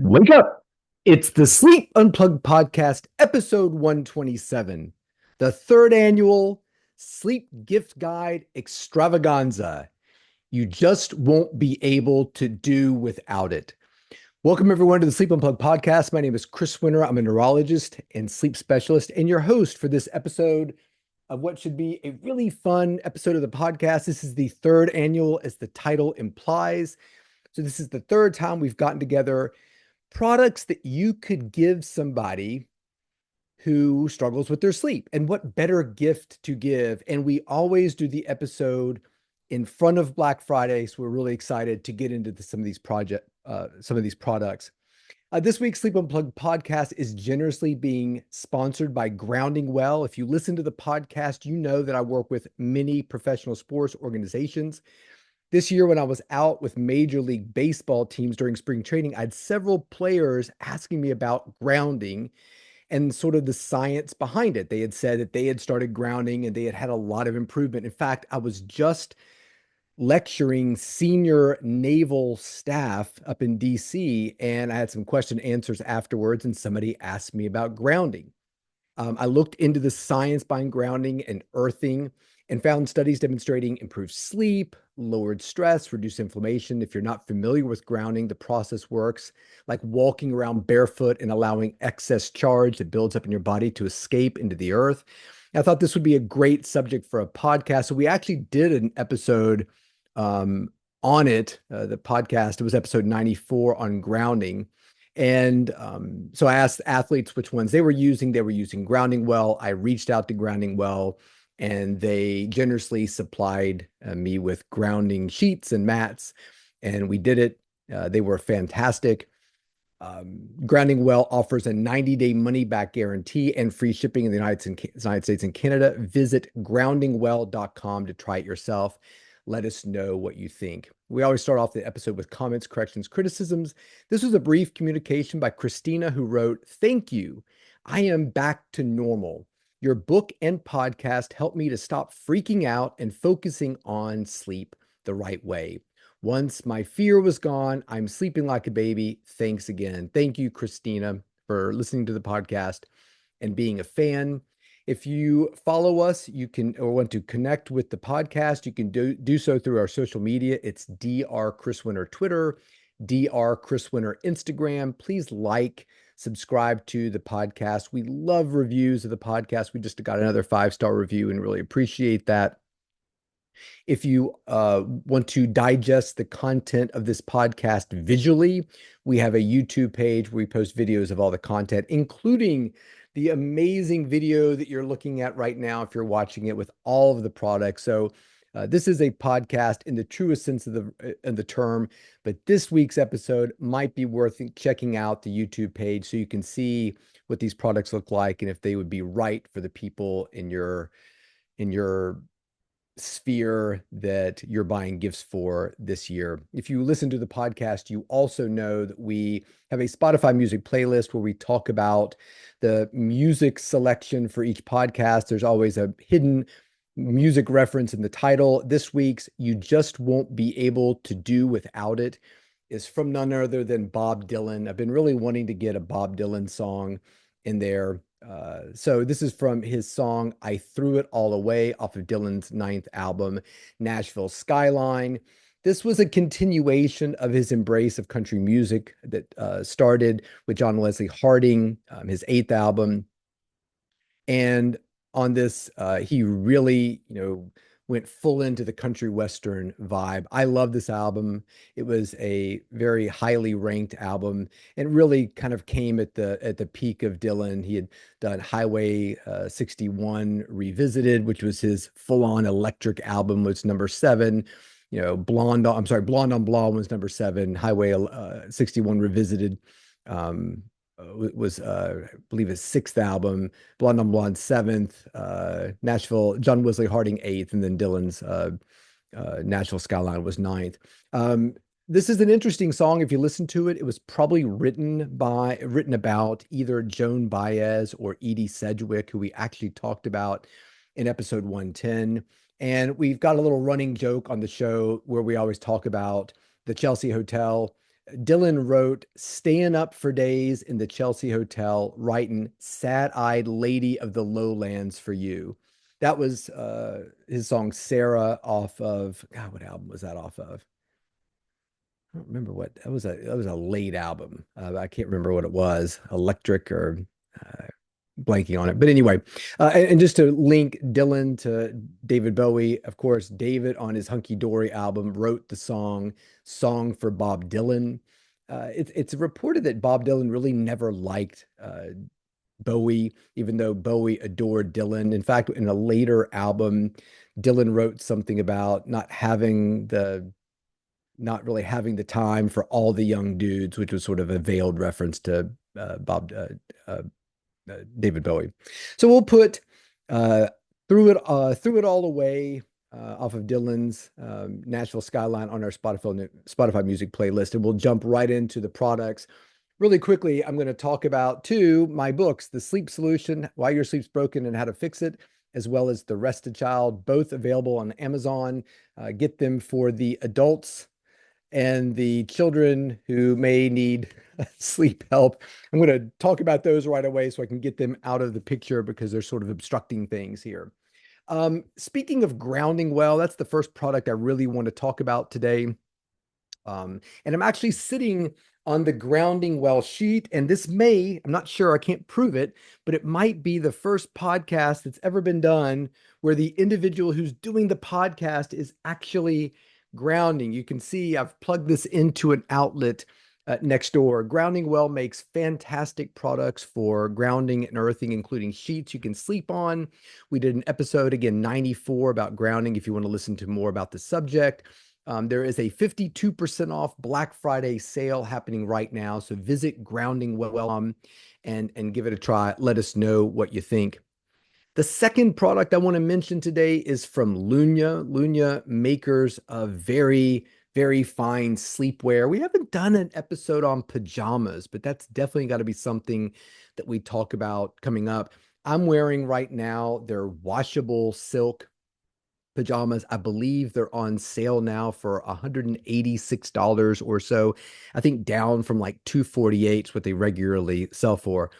Wake up! It's the Sleep Unplugged podcast, episode 127, the third annual Sleep Gift Guide Extravaganza. You just won't be able to do without it. Welcome, everyone, to the Sleep Unplugged podcast. My name is Chris Winter. I'm a neurologist and sleep specialist, and your host for this episode of what should be a really fun episode of the podcast. This is the third annual, as the title implies. So, this is the third time we've gotten together products that you could give somebody who struggles with their sleep. And what better gift to give? And we always do the episode in front of Black Friday, so we're really excited to get into some of these products. This week's Sleep Unplugged podcast is generously being sponsored by Grounding Well. If you listen to the podcast, you know that I work with many professional sports organizations. This year, when I was out with Major League Baseball teams during spring training, I had several players asking me about grounding and sort of the science behind it. They had said that they had started grounding and they had had a lot of improvement. In fact, I was just lecturing senior naval staff up in DC, and I had some question and answers afterwards, and somebody asked me about grounding. I looked into the science behind grounding and earthing and found studies demonstrating improved sleep, lowered stress, reduced inflammation. If you're not familiar with grounding, the process works like walking around barefoot and allowing excess charge that builds up in your body to escape into the earth. I thought this would be a great subject for a podcast. So we actually did an episode on it. The podcast, it was episode 94 on grounding. And so I asked athletes which ones they were using. They were using Grounding Well. I reached out to Grounding Well, and they generously supplied me with grounding sheets and mats, and we did it. They were fantastic. Grounding Well offers a 90-day money-back guarantee and free shipping in the United States and Canada. Visit groundingwell.com to try it yourself. Let us know what you think. We always start off the episode with comments, corrections, criticisms. This was a brief communication by Christina, who wrote, "Thank you. I am back to normal. Your book and podcast helped me to stop freaking out and focusing on sleep the right way. Once my fear was gone, I'm sleeping like a baby. Thanks again." Thank you, Christina, for listening to the podcast and being a fan. If you follow us, you can, or want to connect with the podcast, you can do so through our social media. It's Dr. Chris Winter Twitter, Dr. Chris Winter Instagram. Please like, subscribe to the podcast. We love reviews of the podcast. We just got another 5-star review and really appreciate that. If you want to digest the content of this podcast visually, we have a YouTube page where we post videos of all the content, including the amazing video that you're looking at right now if you're watching it with all of the products. So this is a podcast in the truest sense of the term, but this week's episode might be worth checking out the YouTube page so you can see what these products look like and if they would be right for the people in your sphere that you're buying gifts for this year. If you listen to the podcast, you also know that we have a Spotify music playlist where we talk about the music selection for each podcast. There's always a hidden music reference in the title. This week's "You Just Won't Be Able to Do Without It" is from none other than Bob Dylan. I've been really wanting to get a Bob Dylan song in there. So this is from his song "I Threw It All Away" off of Dylan's 9th album, Nashville Skyline. This was a continuation of his embrace of country music that started with John Wesley Harding, his 8th album. And on this, he really, went full into the country western vibe. I love this album. It was a very highly ranked album and really kind of came at the peak of Dylan. He had done Highway 61 Revisited, which was his full-on electric album, was number 7. Blonde on Blonde was number 7. Highway 61 Revisited was I believe his 6th album, Blonde on Blonde 7th, Nashville, John Wesley Harding 8th, and then Dylan's Nashville Skyline was 9th. This is an interesting song. If you listen to it, it was probably written about either Joan Baez or Edie Sedgwick, who we actually talked about in episode 110. And we've got a little running joke on the show where we always talk about the Chelsea Hotel Dylan wrote "Staying Up for Days in the Chelsea Hotel," writing "Sad-Eyed Lady of the Lowlands for You." That was his song Sarah off of, God, what album was that off of? I don't remember what that was a late album. I can't remember what it was, Electric or uh, blanking on it. But anyway, and just to link Dylan to David Bowie, of course, David on his Hunky Dory album wrote the Song for Bob Dylan. It's reported that Bob Dylan really never liked Bowie, even though Bowie adored Dylan. In fact, in a later album, Dylan wrote something about not really having the time for all the young dudes, which was sort of a veiled reference to Bob uh, David Bowie. So we'll put uh, threw it all away off of Dylan's Nashville Skyline on our Spotify music playlist, and we'll jump right into the products. Really quickly, I'm going to talk about my books, The Sleep Solution, Why Your Sleep's Broken and How to Fix It, as well as The Rested Child, both available on Amazon. Get them for the adults and the children who may need sleep help. I'm going to talk about those right away so I can get them out of the picture because they're sort of obstructing things here. Speaking of grounding well, that's the first product I really want to talk about today. And I'm actually sitting on the grounding well sheet, and I'm not sure, I can't prove it, but it might be the first podcast that's ever been done where the individual who's doing the podcast is actually grounding. You can see I've plugged this into an outlet next door. Grounding Well makes fantastic products for grounding and earthing, including sheets you can sleep on. We did an episode, again, 94, about grounding if you want to listen to more about the subject. There is a 52% off Black Friday sale happening right now. So visit Grounding Well and give it a try. Let us know what you think. The second product I want to mention today is from Lunya. Lunya, makers of very, very fine sleepwear. We haven't done an episode on pajamas, but that's definitely got to be something that we talk about coming up. I'm wearing right now their washable silk pajamas. I believe they're on sale now for $186 or so. I think down from like 248 is what they regularly sell for.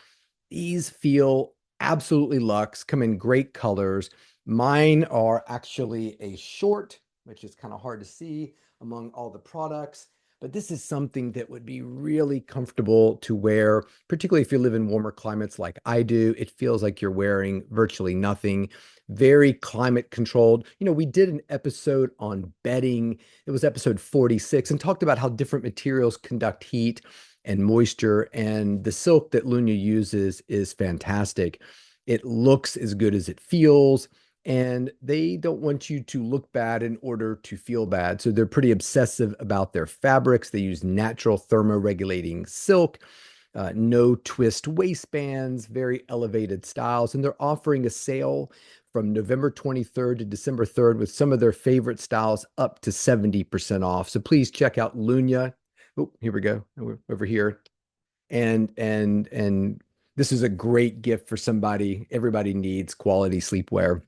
These feel absolutely luxe, come in great colors. Mine are actually a short, which is kind of hard to see among all the products. But this is something that would be really comfortable to wear, particularly if you live in warmer climates like I do. It feels like you're wearing virtually nothing. Very climate controlled. We did an episode on bedding. It was episode 46 and talked about how different materials conduct heat and moisture. And the silk that Lunya uses is fantastic. It looks as good as it feels, and they don't want you to look bad in order to feel bad. So they're pretty obsessive about their fabrics. They use natural thermoregulating silk, no twist waistbands, very elevated styles. And they're offering a sale from November 23rd to December 3rd with some of their favorite styles up to 70% off. So please check out Lunya. Oh, here we go. We're over here. And this is a great gift for somebody. Everybody needs quality sleepwear.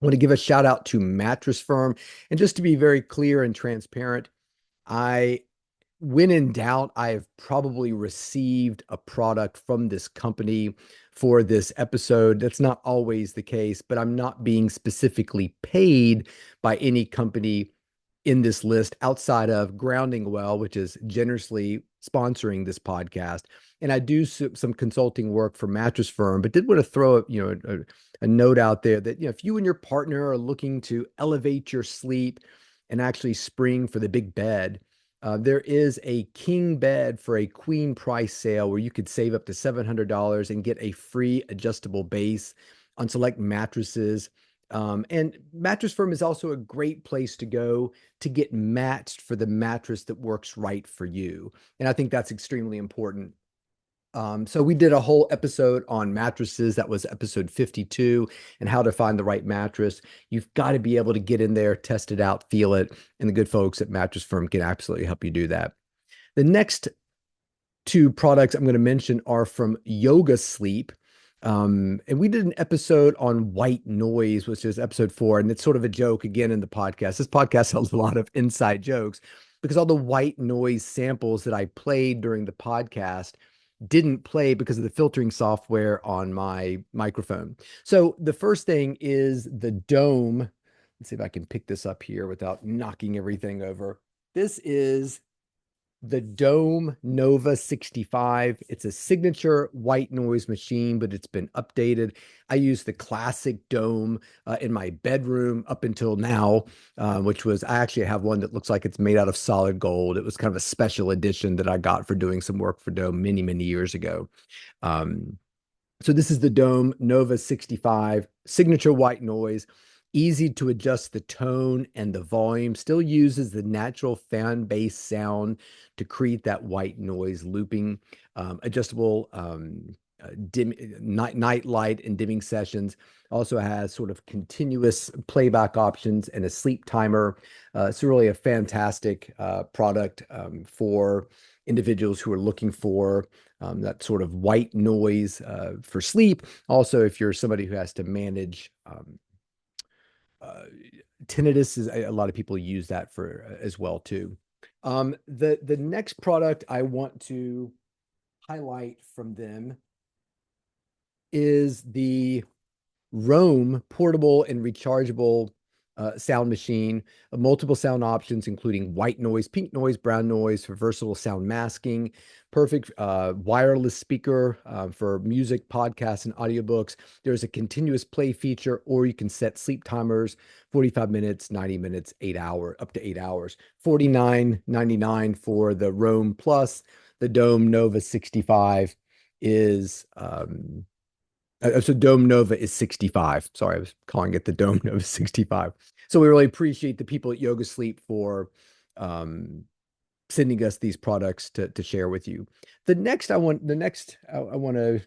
I want to give a shout out to Mattress Firm. And just to be very clear and transparent, I when in doubt, I have probably received a product from this company for this episode. That's not always the case, but I'm not being specifically paid by any company in this list outside of Grounding Well, which is generously sponsoring this podcast. And I do some consulting work for Mattress Firm, but did want to throw a note out there that if you and your partner are looking to elevate your sleep and actually spring for the big bed, there is a king bed for a queen price sale where you could save up to $700 and get a free adjustable base on select mattresses. And Mattress Firm is also a great place to go to get matched for the mattress that works right for you. And I think that's extremely important. So we did a whole episode on mattresses. That was episode 52, and how to find the right mattress. You've got to be able to get in there, test it out, feel it. And the good folks at Mattress Firm can absolutely help you do that. The next two products I'm going to mention are from Yogasleep. And we did an episode on white noise, which is episode 4. And it's sort of a joke again in the podcast. This podcast has a lot of inside jokes. because all the white noise samples that I played during the podcast didn't play because of the filtering software on my microphone. So the first thing is the Dome. Let's see if I can pick this up here without knocking everything over. This is the Dohm Nova 65. It's a signature white noise machine, but it's been updated. I use the classic Dome in my bedroom up until now, which was, I actually have one that looks like it's made out of solid gold. It was kind of a special edition that I got for doing some work for Dome many, many years ago. Um, so this is the Dohm Nova 65, signature white noise, easy to adjust the tone and the volume, still uses the natural fan-based sound to create that white noise looping, adjustable dim night light and dimming sessions. Also has sort of continuous playback options and a sleep timer. It's really a fantastic product for individuals who are looking for that sort of white noise for sleep. Also, if you're somebody who has to manage uh, tinnitus, is a lot of people use that for as well too. The next product I want to highlight from them is the Rohm portable and rechargeable sound machine, multiple sound options, including white noise, pink noise, brown noise for versatile sound masking, perfect wireless speaker for music, podcasts, and audiobooks. There's a continuous play feature, or you can set sleep timers, 45 minutes, 90 minutes, 8 hour, up to 8 hours. $49.99 for the Rohm Plus. The Dohm Nova 65 is so Dohm Nova is 65. Sorry, I was calling it the Dohm Nova 65. So we really appreciate the people at Yogasleep for um, sending us these products to share with you. I want to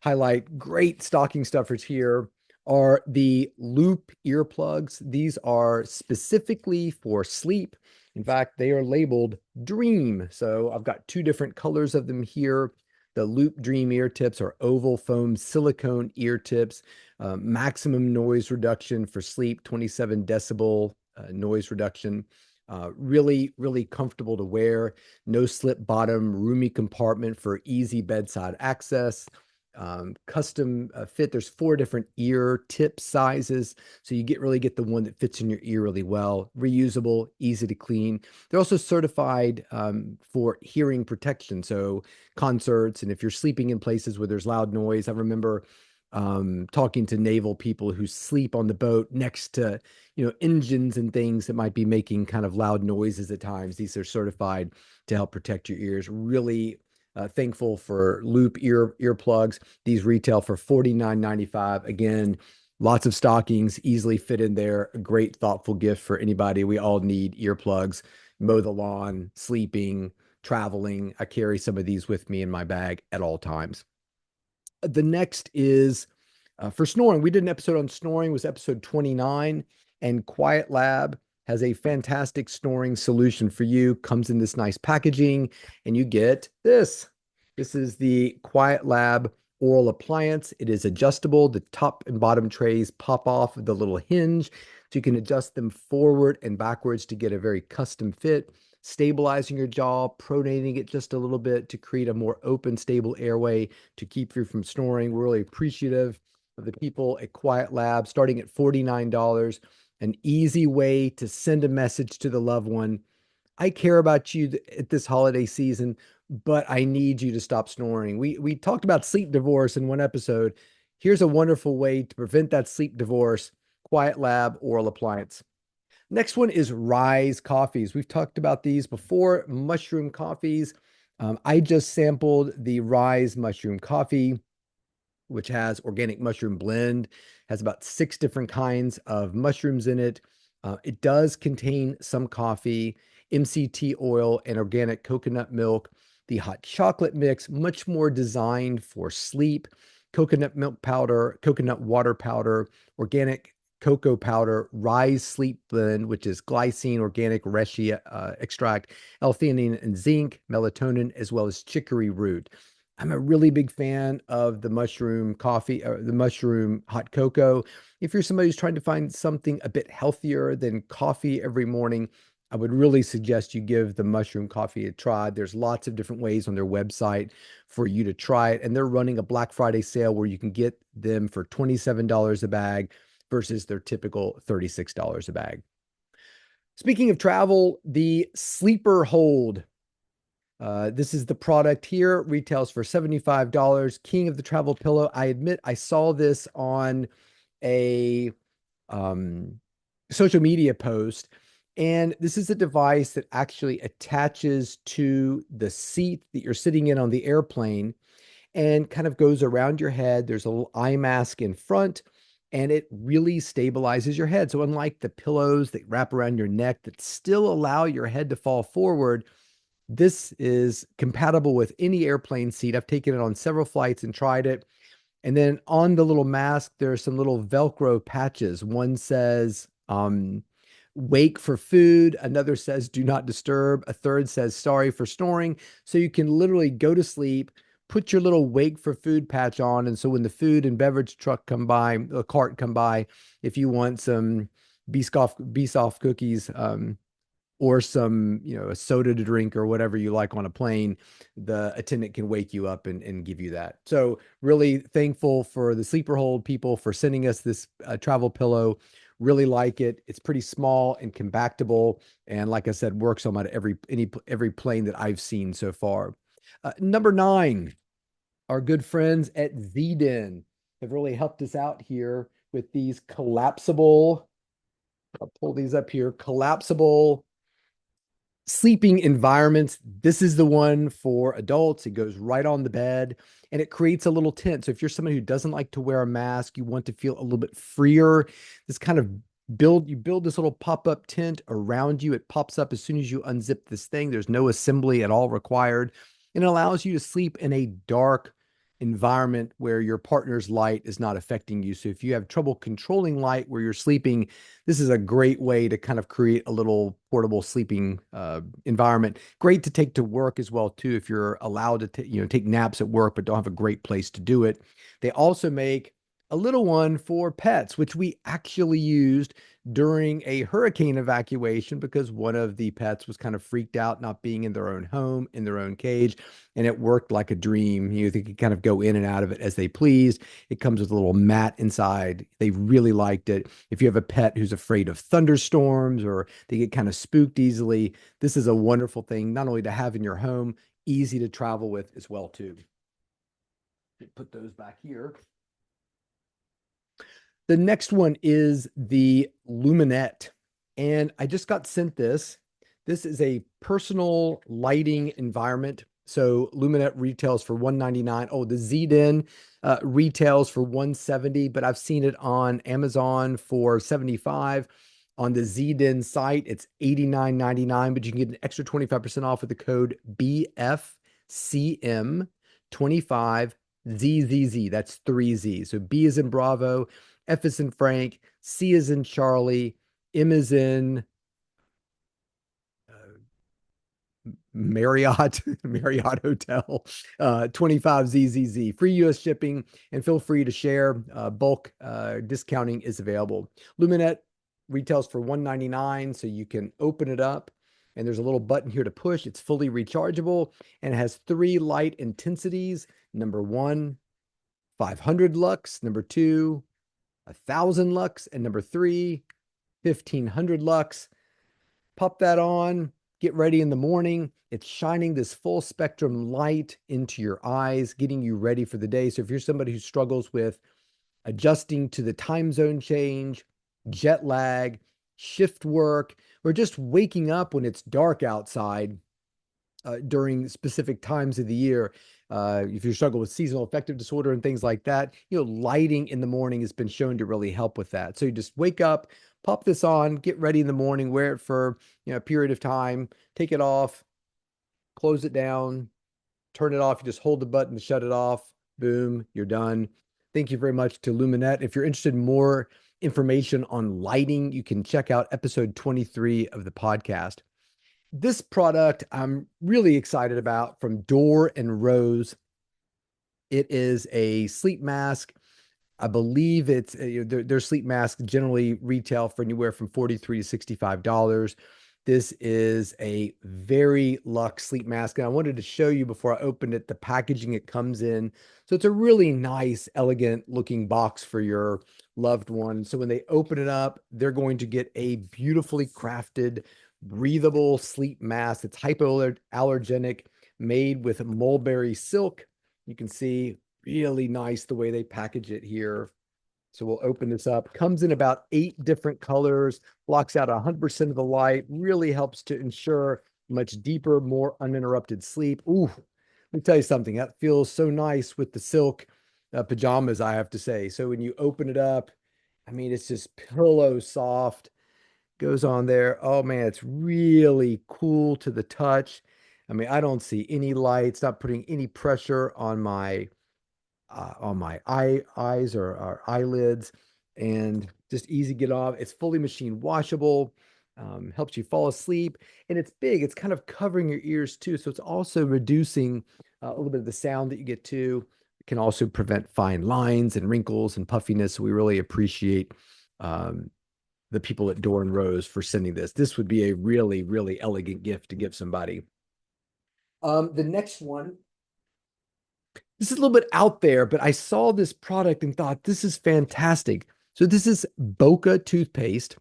highlight great stocking stuffers here are the loop earplugs. These are specifically for sleep. In fact, they are labeled Dream. So I've got two different colors of them here. The Loop Dream ear tips are oval foam silicone ear tips, maximum noise reduction for sleep, 27 decibel noise reduction. Really, really comfortable to wear. No slip bottom, roomy compartment for easy bedside access. Custom fit. There's 4 different ear tip sizes, so you really get the one that fits in your ear really well. Reusable, easy to clean. They're also certified for hearing protection, so concerts, and if you're sleeping in places where there's loud noise. I remember talking to naval people who sleep on the boat next to, engines and things that might be making kind of loud noises at times. These are certified to help protect your ears. Really thankful for Loop earplugs. These retail for $49.95. Again, lots of stockings, easily fit in there. A great thoughtful gift for anybody. We all need earplugs. Mow the lawn, sleeping, traveling. I carry some of these with me in my bag at all times. The next is for snoring. We did an episode on snoring, was episode 29, and QuietLab has a fantastic snoring solution for you. Comes in this nice packaging, and you get this. This is the QuietLab oral appliance. It is adjustable. The top and bottom trays pop off of the little hinge, so you can adjust them forward and backwards to get a very custom fit, stabilizing your jaw, pronating it just a little bit to create a more open, stable airway to keep you from snoring. We're really appreciative of the people at QuietLab, starting at $49, an easy way to send a message to the loved one. I care about you at this holiday season, but I need you to stop snoring. We talked about sleep divorce in one episode. Here's a wonderful way to prevent that sleep divorce. QuietLab oral appliance. Next one is Ryze coffees. We've talked about these before, mushroom coffees. I just sampled the Ryze mushroom coffee, which has organic mushroom blend, has about 6 different kinds of mushrooms in it. It does contain some coffee, MCT oil, and organic coconut milk. The hot chocolate mix, much more designed for sleep. Coconut milk powder, coconut water powder, organic cocoa powder, Ryze sleep blend, which is glycine, organic reishi extract, L-theanine and zinc, melatonin, as well as chicory root. I'm a really big fan of the mushroom coffee, or the mushroom hot cocoa. If you're somebody who's trying to find something a bit healthier than coffee every morning, I would really suggest you give the mushroom coffee a try. There's lots of different ways on their website for you to try it. And they're running a Black Friday sale where you can get them for $27 a bag versus their typical $36 a bag. Speaking of travel, the Sleeper Hold. This is the product here. Retails for $75. King of the travel pillow. I admit I saw this on a um, social media post. And this is a device that actually attaches to the seat that you're sitting in on the airplane and kind of goes around your head. There's a little eye mask in front, and it really stabilizes your head. So, unlike the pillows that wrap around your neck that still allow your head to fall forward, this is compatible with any airplane seat. I've taken it on several flights and tried it. And then on the little mask, there are some little Velcro patches. One says, wake for food. Another says, do not disturb. A third says, sorry for snoring. So you can literally go to sleep, put your little wake for food patch on. And so when the food and beverage truck come by, a cart come by, if you want some Biscoff cookies, or some, a soda to drink or whatever you like on a plane, the attendant can wake you up and give you that. So really thankful for the Sleeper Hold people for sending us this travel pillow. Really like it. It's pretty small and compactable, and like I said, works on about every plane that I've seen so far. Number 9, our good friends at Zden have really helped us out here with these collapsible. I'll pull these up here. Collapsible sleeping environments. This is the one for adults. It goes right on the bed and it creates a little tent. So if you're somebody who doesn't like to wear a mask, you want to feel a little bit freer, this kind of you build this little pop-up tent around you. It pops up as soon as you unzip this thing. There's no assembly at all required. And it allows you to sleep in a dark environment where your partner's light is not affecting you. So if you have trouble controlling light where you're sleeping, this is a great way to kind of create a little portable sleeping environment. Great to take to work as well too if you're allowed to take naps at work but don't have a great place to do it. They also make a little one for pets, which we actually used during a hurricane evacuation because one of the pets was kind of freaked out not being in their own home, in their own cage, and it worked like a dream. They could kind of go in and out of it as they pleased. It comes with a little mat inside. They really liked it. If you have a pet who's afraid of thunderstorms or they get kind of spooked easily, this is a wonderful thing, not only to have in your home, easy to travel with as well too. Put those back here. The next one is the Luminette. And I just got sent this. This is a personal lighting environment. So Luminette retails for $199. Oh, the Zden retails for $170, but I've seen it on Amazon for $75. On the Zden site, it's $89.99, but you can get an extra 25% off with the code BFCM25ZZZ. That's 3Z. So B is in Bravo, F is in Frank, C is in Charlie, M is in Marriott, Marriott Hotel, 25ZZZ. Free US shipping, and feel free to share. Bulk discounting is available. Luminette retails for $199, so you can open it up, and there's a little button here to push. It's fully rechargeable, and it has 3 light intensities. Number 1, 500 lux. Number 2, 1,000 lux. And number 3, 1,500 lux. Pop that on, get ready in the morning. It's shining this full spectrum light into your eyes, getting you ready for the day. So if you're somebody who struggles with adjusting to the time zone change, jet lag, shift work, or just waking up when it's dark outside during specific times of the year, if you struggle with seasonal affective disorder and things like that, lighting in the morning has been shown to really help with that. So you just wake up, pop this on, get ready in the morning, wear it for a period of time, take it off, close it down, turn it off. You just hold the button to shut it off. Boom, you're done. Thank you very much to Luminette. If you're interested in more information on lighting, you can check out episode 23 of the podcast. This product I'm really excited about from Dore and Rose. It is a sleep mask. I believe it's their sleep masks generally retail for anywhere from $43 to $65. This is a very luxe sleep mask. And I wanted to show you before I opened it the packaging it comes in. So it's a really nice, elegant looking box for your loved one. So when they open it up, they're going to get a beautifully crafted, breathable sleep mask. It's hypoallergenic, made with mulberry silk. You can see really nice the way they package it here. So we'll open this up. Comes in about 8 different colors, blocks out 100% of the light, really helps to ensure much deeper, more uninterrupted sleep. Ooh, let me tell you something. That feels so nice with the silk pajamas, I have to say. So when you open it up, I mean, it's just pillow soft, goes on there. Oh man, it's really cool to the touch. I mean, I don't see any lights, not putting any pressure on my eyes or eyelids, and just easy to get off. It's fully machine washable, helps you fall asleep, and it's big. It's kind of covering your ears too, so it's also reducing a little bit of the sound that you get too. It can also prevent fine lines and wrinkles and puffiness. So we really appreciate um, the people at Dore and Rose for sending this. This would be a really, really elegant gift to give somebody. The next one, this is a little bit out there, but I saw this product and thought this is fantastic. So this is Boka toothpaste,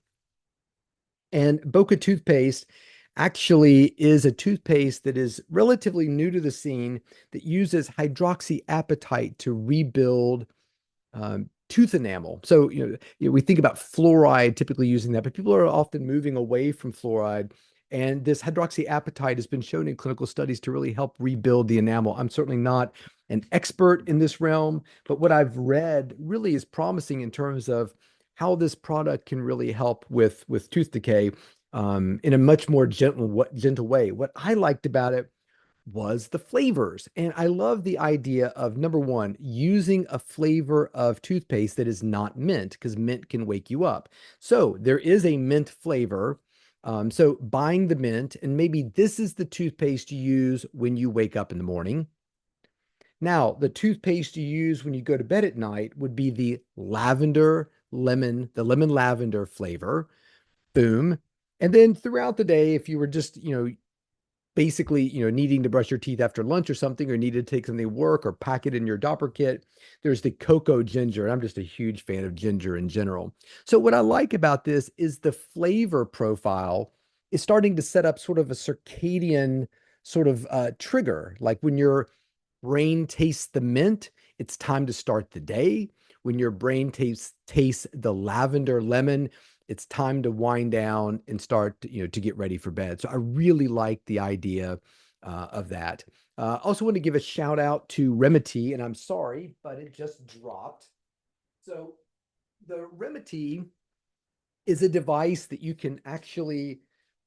and Boka toothpaste actually is a toothpaste that is relatively new to the scene that uses hydroxyapatite to rebuild tooth enamel. So, we think about fluoride typically using that, but people are often moving away from fluoride. And this hydroxyapatite has been shown in clinical studies to really help rebuild the enamel. I'm certainly not an expert in this realm, but what I've read really is promising in terms of how this product can really help with tooth decay in a much more gentle way. What I liked about it was the flavors. And I love the idea of number one, using a flavor of toothpaste that is not mint, because mint can wake you up. So there is a mint flavor. So buying the mint, and maybe this is the toothpaste you use when you wake up in the morning. Now, the toothpaste you use when you go to bed at night would be the lemon lavender flavor. Boom. And then throughout the day, if you were just, basically, needing to brush your teeth after lunch or something, or needed to take something to work or pack it in your Doppler kit, there's the cocoa ginger. And I'm just a huge fan of ginger in general. So what I like about this is the flavor profile is starting to set up sort of a circadian sort of trigger. Like when your brain tastes the mint, it's time to start the day. When your brain tastes the lavender lemon, it's time to wind down and start to get ready for bed. So I really like the idea of that. Also want to give a shout out to Rematee, and I'm sorry, but it just dropped. So the Rematee is a device that you can actually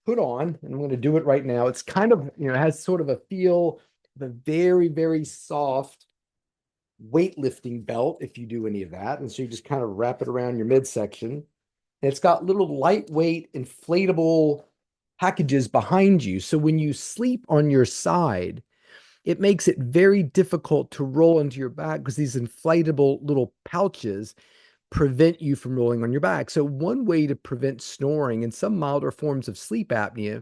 put on, and I'm going to do it right now. It's kind of, has sort of a feel of a very, very soft weightlifting belt if you do any of that. And so you just kind of wrap it around your midsection. And it's got little lightweight inflatable packages behind you. So when you sleep on your side, it makes it very difficult to roll into your back because these inflatable little pouches prevent you from rolling on your back. So one way to prevent snoring and some milder forms of sleep apnea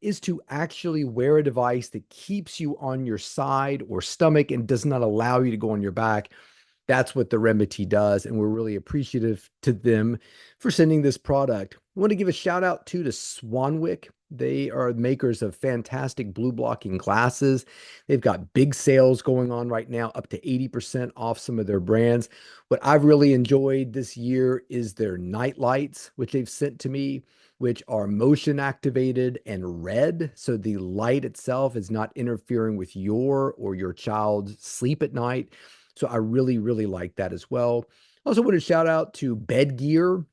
is to actually wear a device that keeps you on your side or stomach and does not allow you to go on your back. That's what the Rematee does, and we're really appreciative to them for sending this product. I want to give a shout out to Swanwick. They are makers of fantastic blue blocking glasses. They've got big sales going on right now, up to 80% off some of their brands. What I've really enjoyed this year is their night lights, which they've sent to me, which are motion activated and red. So the light itself is not interfering with your or your child's sleep at night. So I really, really like that as well. Also want to shout out to Beadgear.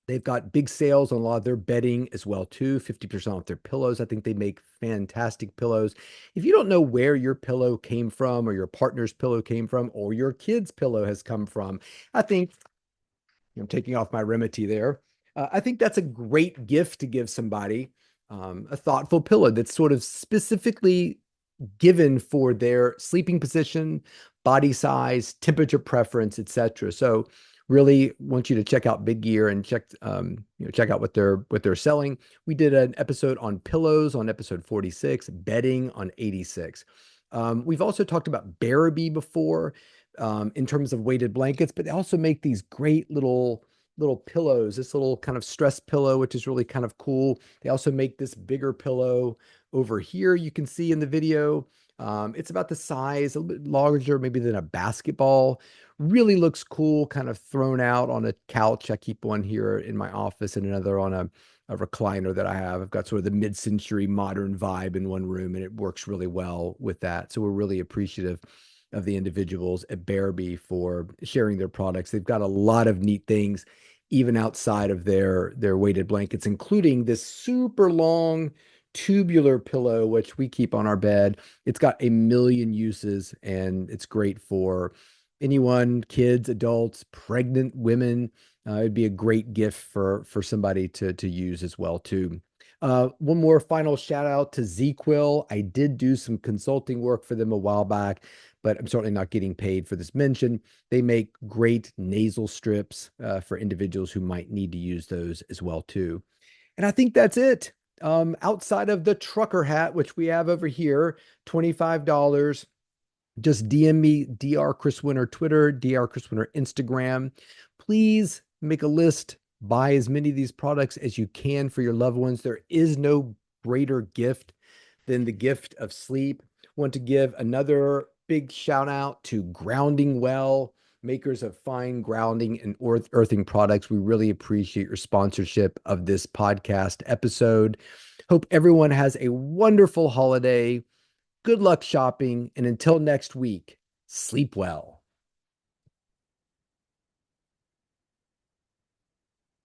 They've got big sales on a lot of their bedding as well too, 50% off their pillows. I think they make fantastic pillows. If you don't know where your pillow came from or your partner's pillow came from or your kid's pillow has come from, I think I'm taking off my Rematee there. I think that's a great gift to give somebody, a thoughtful pillow that's sort of specifically given for their sleeping position, body size, temperature preference, etc. So Really want you to check out Beadgear and check out what they're selling. We did an episode on pillows on episode 46, bedding on 86. We've also talked about Bearaby before, in terms of weighted blankets, but they also make these great little pillows, this little kind of stress pillow, which is really kind of cool. They also make this bigger pillow over here. You can see in the video. It's about the size, a little bit larger, maybe than a basketball. Really looks cool, kind of thrown out on a couch. I keep one here in my office and another on a recliner that I have. I've got sort of the mid-century modern vibe in one room, and it works really well with that. So we're really appreciative of the individuals at Bearaby for sharing their products. They've got a lot of neat things, even outside of their weighted blankets, including this super long tubular pillow, which we keep on our bed. It's got a million uses, and it's great for anyone, kids, adults, pregnant women. It'd be a great gift for somebody to use as well too. One more final shout out to ZQuil. I did do some consulting work for them a while back, but I'm certainly not getting paid for this mention. They make great nasal strips for individuals who might need to use those as well too. And I think that's it. Outside of the trucker hat, which we have over here, $25. Just DM me, Dr. Chris Winter Twitter, Dr. Chris Winter Instagram. Please make a list. Buy as many of these products as you can for your loved ones. There is no greater gift than the gift of sleep. Want to give another big shout out to Grounding Well, makers of fine grounding and earthing products. We really appreciate your sponsorship of this podcast episode. Hope everyone has a wonderful holiday. Good luck shopping, and until next week, sleep well.